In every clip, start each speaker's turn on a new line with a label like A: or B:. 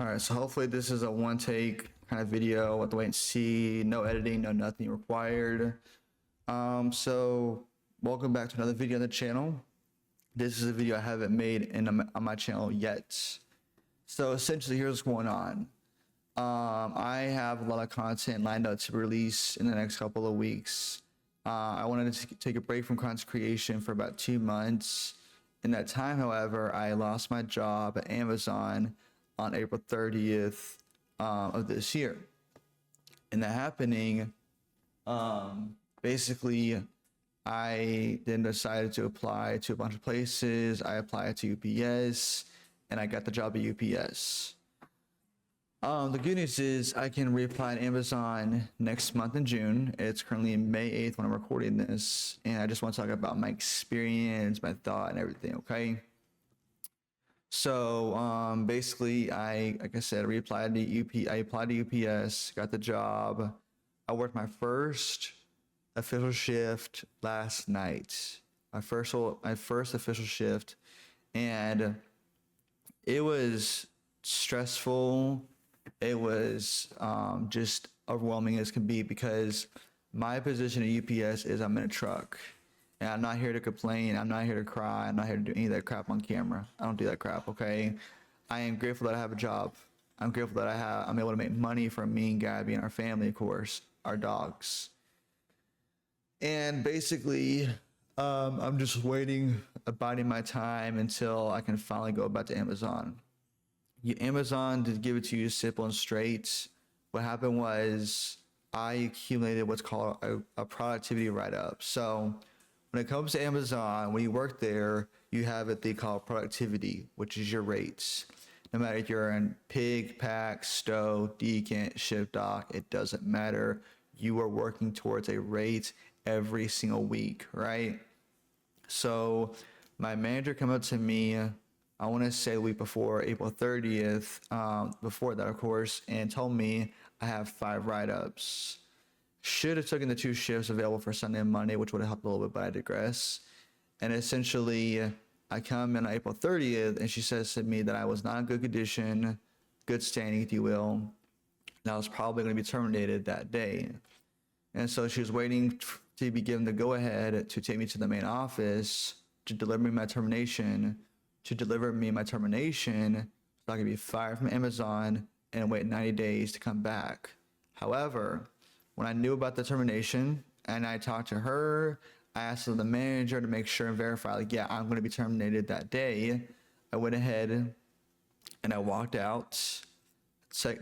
A: All right, so hopefully this is a one take kind of video with the wait and see, no editing, no nothing required. So welcome back to another video on the channel. This is a video I haven't made on my channel yet. So essentially, here's what's going on. I have a lot of content lined up to release in the next couple of weeks. I wanted to take a break from content creation for about 2 months. In that time, however, I lost my job at Amazon on April 30th of this year. And that happening, basically, I then decided to apply to a bunch of places. I applied to UPS, and I got the job at UPS. The good news is I can reapply to Amazon next month in June. It's currently May 8th when I'm recording this, and I just want to talk about my experience, my thought, and everything, okay? So basically, like I said, I applied to UPS, got the job. I worked my first official shift last night. My first official shift, and it was stressful. It was just overwhelming as can be because my position at UPS is I'm in a truck. And I'm not here to complain. I'm not here to cry. I'm not here to do any of that crap on camera. I don't do that crap, okay? I am grateful that I have a job. I'm grateful that I'm able to make money for me and Gabby and our family, of course, our dogs. And basically, I'm just waiting, abiding my time until I can finally go back to Amazon. Amazon did give it to you simple and straight. What happened was I accumulated what's called a productivity write-up. So when it comes to Amazon, when you work there, you have what they call productivity, which is your rates. No matter if you're in pig, pack, stow, decant, ship dock, it doesn't matter. You are working towards a rate every single week, right? So my manager came up to me, I want to say the week before, April 30th, before that, of course, and told me I have 5 write-ups. Should have taken the 2 shifts available for Sunday and Monday, which would have helped a little bit, but I digress. And essentially, I come in on April 30th, and she says to me that I was not in good condition, good standing, if you will, and I was probably going to be terminated that day. And so she was waiting to be given the go-ahead to take me to the main office to deliver me my termination, so I could be fired from Amazon and wait 90 days to come back. However, when I knew about the termination and I talked to her, I asked the manager to make sure and verify, like, yeah, I'm going to be terminated that day. I went ahead and I walked out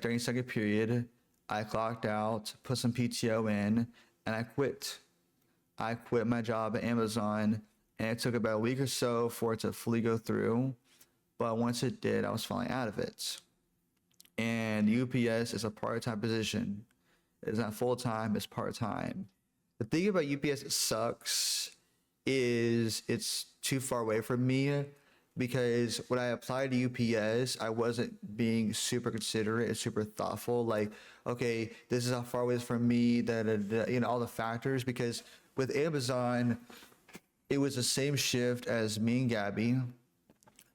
A: during second period. I clocked out, put some PTO in, and I quit. I quit my job at Amazon, and it took about a week or so for it to fully go through. But once it did, I was finally out of it. And UPS is a part-time position. It's not full-time, it's part-time. The thing about UPS that sucks is it's too far away from me, because when I applied to UPS, I wasn't being super considerate and super thoughtful. Like, okay, this is how far away it is from me, all the factors. Because with Amazon, it was the same shift as me and Gabby,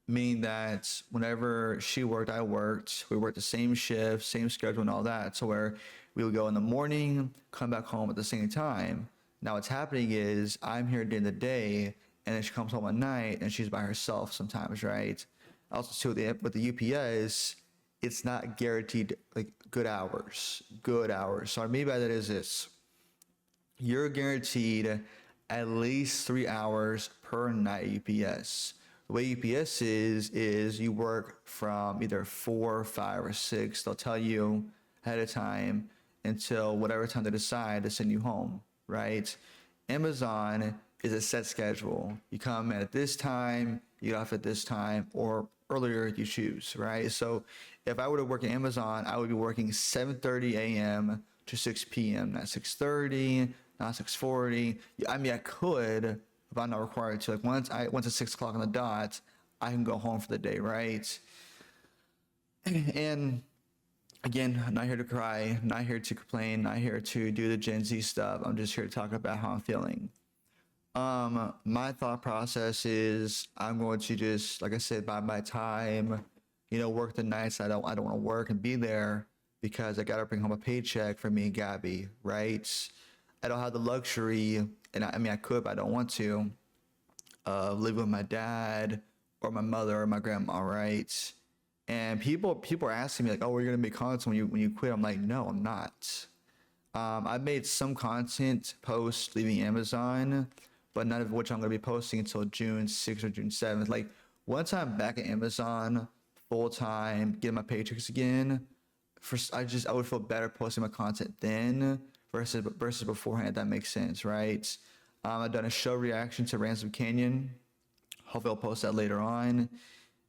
A: meaning that whenever she worked, I worked. We worked the same shift, same schedule, and all that. So where we would go in the morning, come back home at the same time. Now what's happening is I'm here during the day, and then she comes home at night, and she's by herself sometimes, right? Also, too, with the UPS, it's not guaranteed like good hours. So what I mean by that is this: you're guaranteed at least 3 hours per night at UPS. The way UPS is you work from either 4, 5, or 6. They'll tell you ahead of time until whatever time they decide to send you home, right? Amazon is a set schedule. You come in at this time, you get off at this time, or earlier you choose, right? So if I were to work at Amazon, I would be working 7:30 a.m. to 6 p.m., not 6:30, not 6:40. I mean, I could, but I'm not required to. Like once it's 6 o'clock on the dot, I can go home for the day, right? And again, I'm not here to cry, not here to complain, not here to do the Gen Z stuff. I'm just here to talk about how I'm feeling. My thought process is I'm going to just, like I said, bide my time, work the nights I don't want to work and be there because I got to bring home a paycheck for me and Gabby, right? I don't have the luxury, and I mean I could, but I don't want to, live with my dad or my mother or my grandma, right? And people are asking me like, "Oh, we're gonna make content when you quit." I'm like, "No, I'm not." I made some content post leaving Amazon, but none of which I'm gonna be posting until June 6th or June 7th. Like once I'm back at Amazon full time, getting my paychecks again, I would feel better posting my content then versus beforehand. If that makes sense, right? I've done a show reaction to Ransom Canyon. Hopefully, I'll post that later on.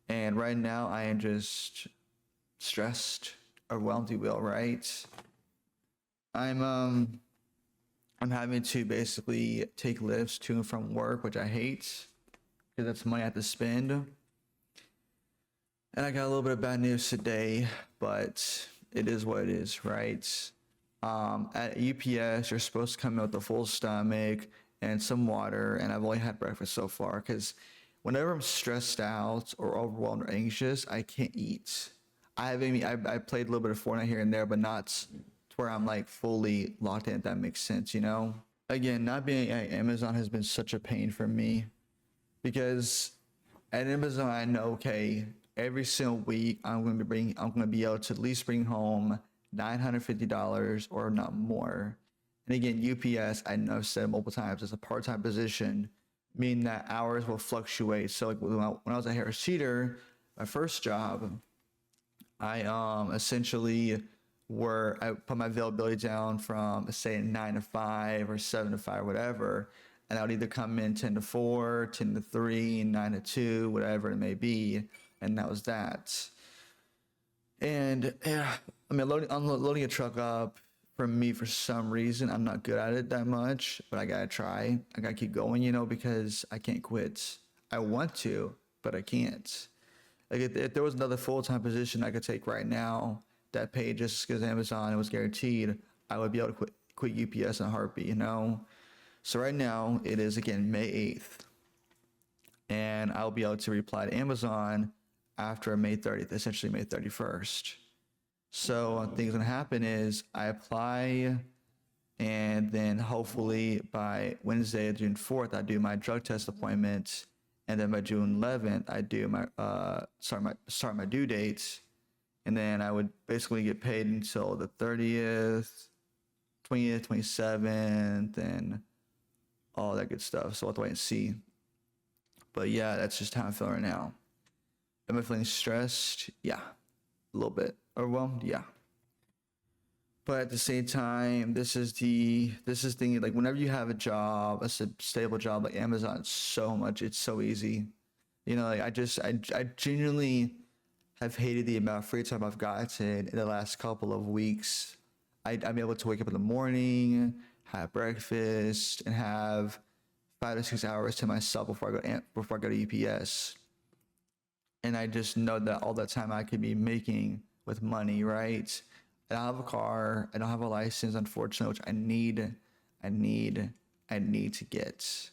A: And right now, I am just stressed, overwhelmed, if you will, right? I'm um I'm having to basically take lifts to and from work, which I hate because that's money I have to spend. And I got a little bit of bad news today, but it is what it is, right? At UPS, you're supposed to come out with a full stomach and some water, and I've only had breakfast so far because whenever I'm stressed out or overwhelmed or anxious, I can't eat. I played a little bit of Fortnite here and there, but not to where I'm like fully locked in. If that makes sense, Again, not being at Amazon has been such a pain for me because at Amazon I know, okay, every single week I'm gonna be able to at least bring home $950 or not more. And again, UPS, I know I've said multiple times, it's a part-time position, meaning that hours will fluctuate. So like when I was at Harris Teeter, my first job, I essentially I put my availability down from say 9 to 5 or 7 to 5, whatever, and I would either come in 10 to 4, 10 to 3, 9 to 2, whatever it may be, and that was that. And yeah, I mean, loading a truck up for me, for some reason, I'm not good at it that much, but I gotta try. I gotta keep going, because I can't quit. I want to, but I can't. Like if there was another full-time position I could take right now that paid just because Amazon it was guaranteed, I would be able to quit UPS in a heartbeat. So right now it is again May 8th, and I'll be able to reply to Amazon after May 30th, essentially May 31st. So I think what's gonna happen is I apply, and then hopefully by Wednesday, June 4th, I do my drug test appointment, and then by June 11th, I do my start my due dates, and then I would basically get paid until the 30th, 20th, 27th, and all that good stuff. So I'll have to wait and see. But yeah, that's just how I'm feeling right now. Am I feeling stressed? Yeah, a little bit. Overwhelmed? Yeah. But at the same time, this is thing like whenever you have a job, a stable job like Amazon, it's so easy. Like I genuinely have hated the amount of free time I've gotten in the last couple of weeks. I'm able to wake up in the morning, have breakfast, and have 5 to 6 hours to myself before I go to UPS. And I just know that all that time I could be making with money, right? I don't have a car. I don't have a license, unfortunately, which I need to get.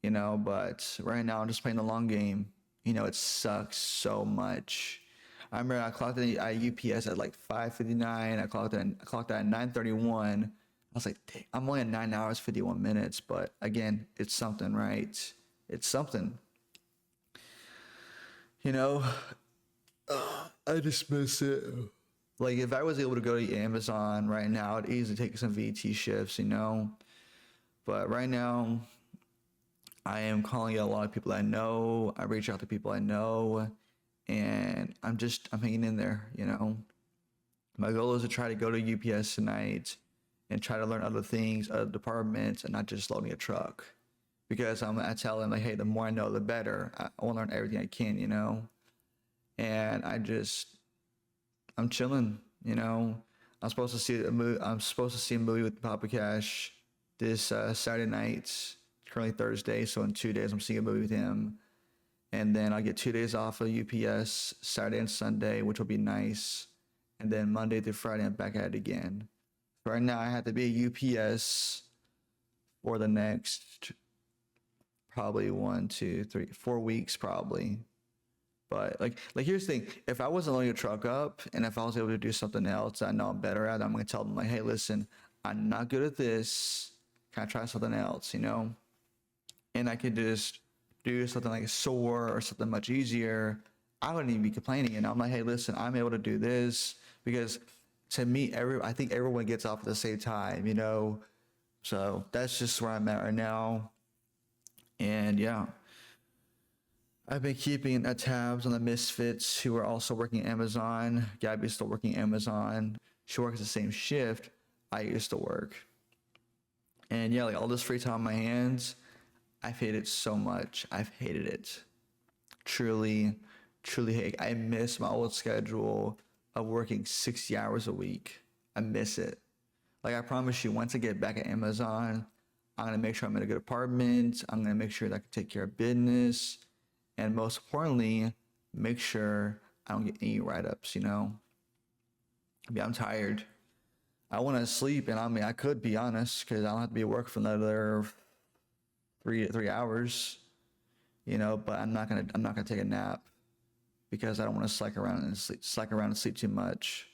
A: But right now I'm just playing the long game. It sucks so much. I remember I clocked in at UPS at like 5:59. I clocked out at 9:31. I was like, dang, I'm only at 9 hours 51 minutes, but again, it's something, right? It's something. I just miss it. Like if I was able to go to Amazon right now, I'd easily take some VT shifts, But right now, I am calling out a lot of people I know. I reach out to people I know, and I'm hanging in there, My goal is to try to go to UPS tonight and try to learn other things, other departments, and not just loading a truck. Because I tell them like, hey, the more I know, the better. I want to learn everything I can, And I'm chilling, I'm supposed to see a movie with Papa Cash this Saturday night. Currently Thursday, so in 2 days I'm seeing a movie with him, and then I'll get 2 days off of UPS, Saturday and Sunday, which will be nice, and then Monday through Friday I'm back at it again. So right now I have to be at UPS for the next probably 1, 2, 3, 4 weeks probably. But like here's the thing: if I wasn't loading a truck up, and if I was able to do something else that I know I'm better at, I'm gonna tell them like, hey, listen, I'm not good at this. Can I try something else? You know, and I could just do something like a SOAR or something much easier. I wouldn't even be complaining. And I'm like, hey, listen, I'm able to do this because to me, I think everyone gets off at the same time, you know. So that's just where I'm at right now. And yeah, I've been keeping tabs on the Misfits who are also working Amazon. Gabby's still working Amazon. She works the same shift I used to work. And yeah, like all this free time on my hands, I've hated it so much. I've hated it. Truly, truly hate. I miss my old schedule of working 60 hours a week. I miss it. Like I promise you, once I get back at Amazon, I'm gonna make sure I'm in a good apartment. I'm gonna make sure that I can take care of business, and most importantly, make sure I don't get any write-ups. You know, yeah, I'm tired. I want to sleep, and I mean, I could be honest, because I don't have to be at work for another three hours. You know, but I'm not gonna take a nap because I don't want to slack around and sleep too much.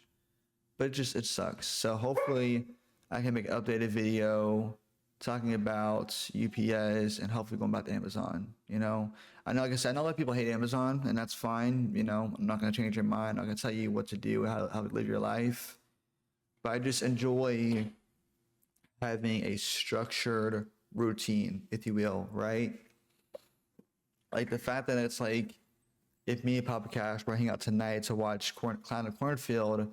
A: But it sucks. So hopefully I can make an updated video talking about UPS and hopefully going back to Amazon. You know, I know, like I said, I know a lot of people hate Amazon, and that's fine. You know, I'm not going to change your mind. I'm going to tell you what to do, how to live your life. But I just enjoy having a structured routine, if you will, right? Like the fact that it's like, if me and Papa Cash were hanging out tonight to watch Clown in the Cornfield,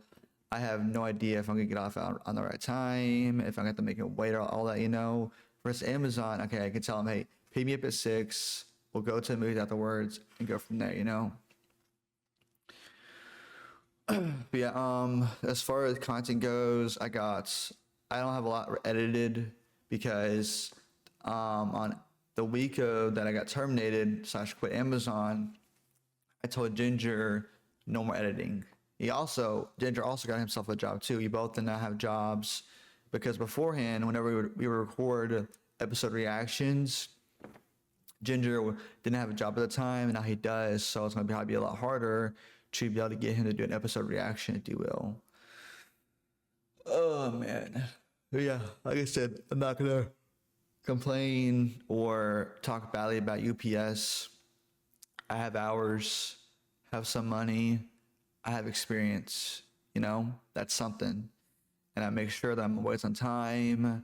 A: I have no idea if I'm gonna get off on the right time, if I'm gonna have to make it wait, or all that, you know. Versus Amazon, okay, I can tell them, hey, pick me up at 6. We'll go to the movies afterwards and go from there, you know. But yeah, as far as content goes, I don't have a lot edited because on the week that I got terminated / quit Amazon, I told Ginger no more editing. Ginger also got himself a job too. We both did not have jobs because beforehand, whenever we would record episode reactions, Ginger didn't have a job at the time, and now he does. So it's gonna probably be a lot harder to be able to get him to do an episode reaction, if you will. Oh man, but yeah. Like I said, I'm not gonna complain or talk badly about UPS. I have hours, have some money, I have experience, you know, that's something. And I make sure that I'm always on time. And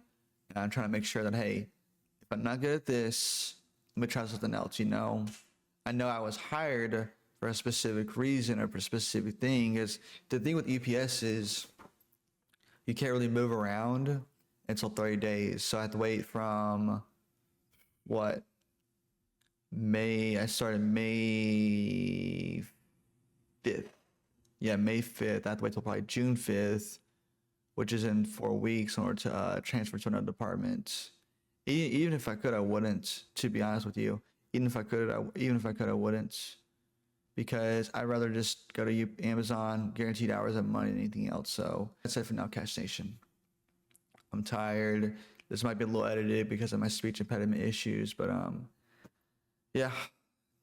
A: I'm trying to make sure that, hey, if I'm not good at this, let me try something else, you know. I know I was hired for a specific reason or for a specific thing. Is the thing with UPS is you can't really move around until 30 days. So I have to wait from what? I started May 5th. Yeah, May 5th. I have to wait till probably June 5th, which is in 4 weeks in order to transfer to another department. Even if I could, I wouldn't, to be honest with you. Even if I could, I wouldn't. Because I'd rather just go to Amazon, guaranteed hours of money than anything else. So that's it for now, Cash Nation. I'm tired. This might be a little edited because of my speech impediment issues, but yeah.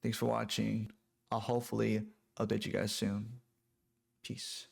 A: Thanks for watching. I'll hopefully update you guys soon. Peace.